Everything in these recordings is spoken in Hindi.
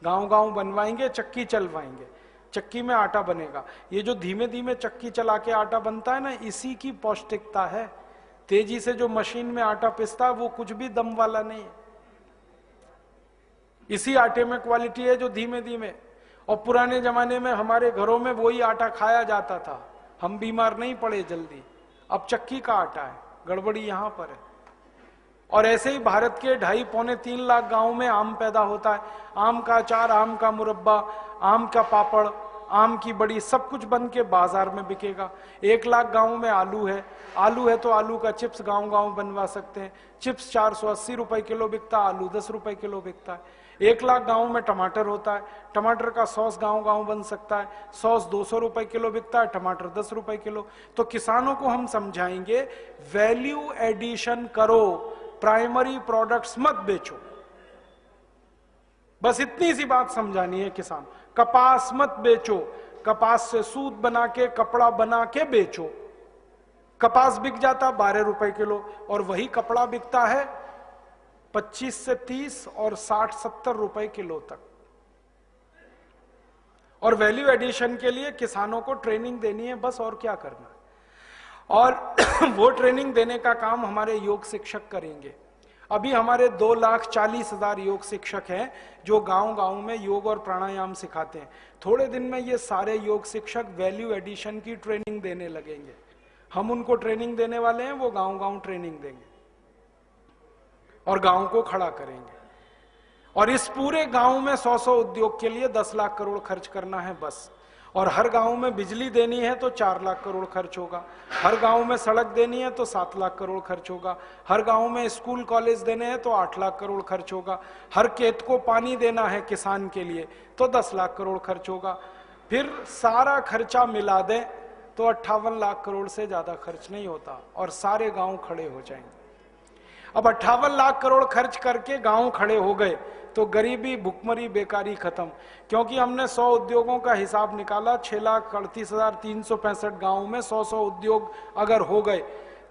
गांव गांव बनवाएंगे, चक्की चलवाएंगे, चक्की में आटा बनेगा। ये जो धीमे धीमे चक्की चला के आटा बनता है ना, इसी की पौष्टिकता है। तेजी से जो मशीन में आटा पिसता है वो कुछ भी दम वाला नहीं है। इसी आटे में क्वालिटी है जो धीमे धीमे। और पुराने जमाने में हमारे घरों में वही आटा खाया जाता था, हम बीमार नहीं पड़े जल्दी। अब चक्की का आटा है, गड़बड़ी यहां पर है। और ऐसे ही भारत के 2.5-3 लाख गांव में आम पैदा होता है। आम का अचार, आम का मुरब्बा, आम का पापड़, आम की बड़ी, सब कुछ बन के बाजार में बिकेगा। 1 लाख गांव में आलू है, आलू है तो आलू का चिप्स गांव गांव बनवा सकते हैं। चिप्स 480 रुपए किलो बिकता, आलू 10 रुपए किलो बिकता है। 1 लाख गांव में टमाटर होता है, टमाटर का सॉस गांव गांव बन सकता है। सॉस 200 रुपए किलो बिकता है, टमाटर 10 रुपए किलो। तो किसानों को हम समझाएंगे, वैल्यू एडिशन करो, प्राइमरी प्रोडक्ट्स मत बेचो। बस इतनी सी बात समझानी है किसान। कपास मत बेचो, कपास से सूत बना के, कपड़ा बना के बेचो। कपास बिक जाता 12 रुपए किलो, और वही कपड़ा बिकता है 25 से 30 और 60-70 रुपए किलो तक। और वैल्यू एडिशन के लिए किसानों को ट्रेनिंग देनी है, बस, और क्या करना है। और वो ट्रेनिंग देने का काम हमारे योग शिक्षक करेंगे। अभी हमारे 2,40,000 योग शिक्षक हैं जो गांव गांव में योग और प्राणायाम सिखाते हैं। थोड़े दिन में ये सारे योग शिक्षक वैल्यू एडिशन की ट्रेनिंग देने लगेंगे। हम उनको ट्रेनिंग देने वाले हैं, वो गांव गांव ट्रेनिंग देंगे और गांव को खड़ा करेंगे। और इस पूरे गांव में 100-100 उद्योग के लिए 10 लाख करोड़ खर्च करना है बस। और हर गांव में बिजली देनी है तो 4 लाख करोड़ खर्च होगा। हर गांव में सड़क देनी है तो 7 लाख करोड़ खर्च होगा। हर गांव में स्कूल कॉलेज देने हैं तो 8 लाख करोड़ खर्च होगा। हर खेत को पानी देना है किसान के लिए तो 10 लाख करोड़ खर्च होगा। फिर सारा खर्चा मिला दें तो 58 लाख करोड़ से ज्यादा खर्च नहीं होता और सारे गांव खड़े हो जाएंगे। अब 58 लाख करोड़ खर्च करके गांव खड़े हो गए तो गरीबी, भुखमरी, बेकारी खत्म। क्योंकि हमने 100 उद्योगों का हिसाब निकाला, 6,38,365 गांव में 100-100 उद्योग अगर हो गए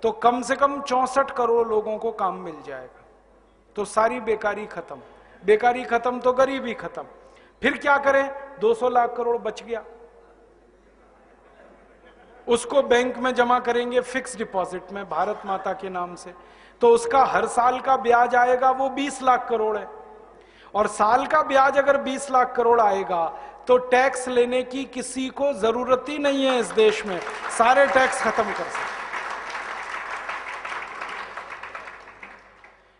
तो कम से कम 64 करोड़ लोगों को काम मिल जाएगा। तो सारी बेकारी खत्म। बेकारी खत्म तो गरीबी खत्म। फिर क्या करें? 200 लाख करोड़ बच गया, उसको बैंक में जमा करेंगे फिक्स डिपॉजिट में भारत माता के नाम से। तो उसका हर साल का ब्याज आएगा वो 20 लाख करोड़ है। और साल का ब्याज अगर 20 लाख करोड़ आएगा तो टैक्स लेने की किसी को जरूरत ही नहीं है इस देश में, सारे टैक्स खत्म कर सकते।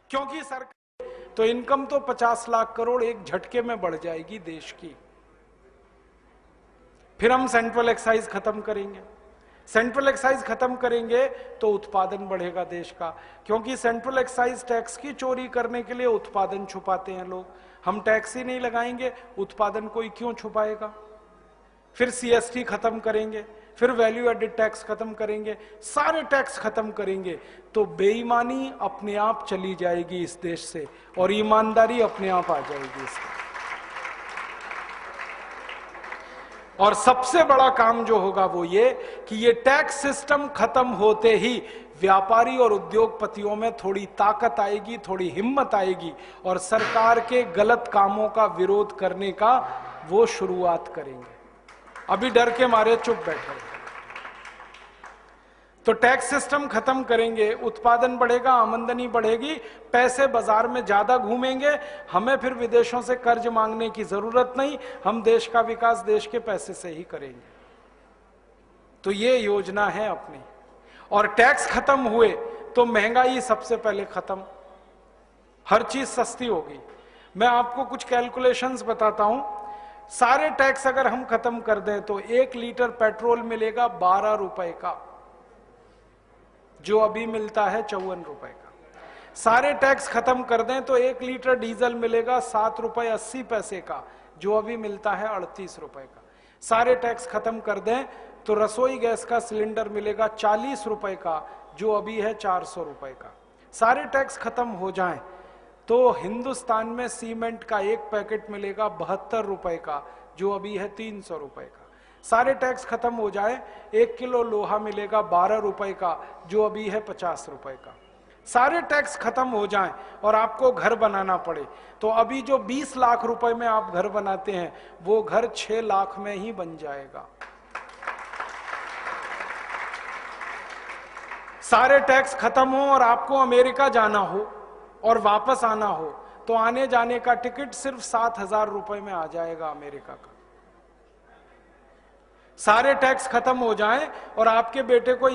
क्योंकि सरकार तो इनकम तो 50 लाख करोड़ एक झटके में बढ़ जाएगी देश की। फिर हम सेंट्रल एक्साइज खत्म करेंगे। सेंट्रल एक्साइज खत्म करेंगे तो उत्पादन बढ़ेगा देश का। क्योंकि सेंट्रल एक्साइज टैक्स की चोरी करने के लिए उत्पादन छुपाते हैं लोग। हम टैक्स ही नहीं लगाएंगे, उत्पादन कोई क्यों छुपाएगा? फिर सीएसटी खत्म करेंगे, फिर वैल्यू एडेड टैक्स खत्म करेंगे, सारे टैक्स खत्म करेंगे तो बेईमानी अपने आप चली जाएगी इस देश से और ईमानदारी अपने आप आ जाएगी इसमें। और सबसे बड़ा काम जो होगा वो ये कि ये टैक्स सिस्टम खत्म होते ही व्यापारी और उद्योगपतियों में थोड़ी ताकत आएगी, थोड़ी हिम्मत आएगी और सरकार के गलत कामों का विरोध करने का वो शुरुआत करेंगे। अभी डर के मारे चुप बैठे हैं। तो टैक्स सिस्टम खत्म करेंगे, उत्पादन बढ़ेगा, आमदनी बढ़ेगी, पैसे बाजार में ज्यादा घूमेंगे, हमें फिर विदेशों से कर्ज मांगने की जरूरत नहीं, हम देश का विकास देश के पैसे से ही करेंगे। तो ये योजना है अपनी। और टैक्स खत्म हुए तो महंगाई सबसे पहले खत्म, हर चीज सस्ती होगी। मैं आपको कुछ कैलकुलेशंस बताता हूं। सारे टैक्स अगर हम खत्म कर दें तो 1 लीटर पेट्रोल मिलेगा 12 रुपए का, जो अभी मिलता है 54 रुपए का। सारे टैक्स खत्म कर दें तो 1 लीटर डीजल मिलेगा 7 रुपए 80 पैसे का, जो अभी मिलता है 38 रुपए का। सारे टैक्स खत्म कर दें तो रसोई गैस का सिलेंडर मिलेगा 40 रुपए का, जो अभी है 400 रुपए का। सारे टैक्स खत्म हो जाएं तो हिंदुस्तान में सीमेंट का एक पैकेट मिलेगा 72 रुपए का, जो अभी है 300 रुपए का। सारे टैक्स खत्म हो जाए, 1 किलो लोहा मिलेगा 12 रुपए का, जो अभी है 50 रुपए का। सारे टैक्स खत्म हो जाएं और आपको घर बनाना पड़े, तो अभी जो 20 लाख रुपए में आप घर बनाते हैं वो घर 6 लाख में ही बन जाएगा। सारे टैक्स खत्म हो और आपको अमेरिका जाना हो और वापस आना हो तो आने जाने का टिकट सिर्फ 7,000 रुपए में आ जाएगा अमेरिका का। सारे टैक्स खत्म हो जाएं और आपके बेटे को